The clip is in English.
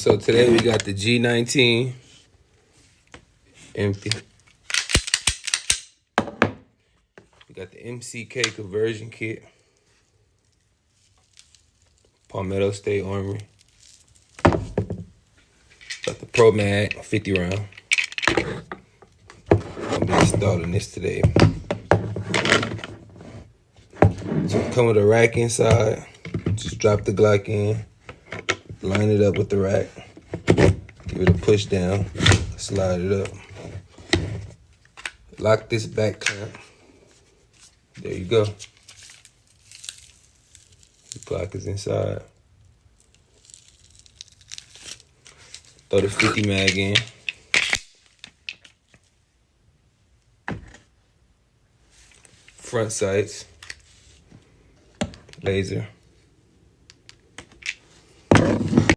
So today we got the G19 empty. We got the MCK conversion kit. Palmetto State Armory. Got the Pro Mag 50 round. I'll be installing this today. So come with a rack inside. Just drop the Glock in. Line it up with the rack. Give it a push down. Slide it up. Lock this back clamp. There you go. The Glock is inside. Throw the 50 mag in. Front sights. Laser.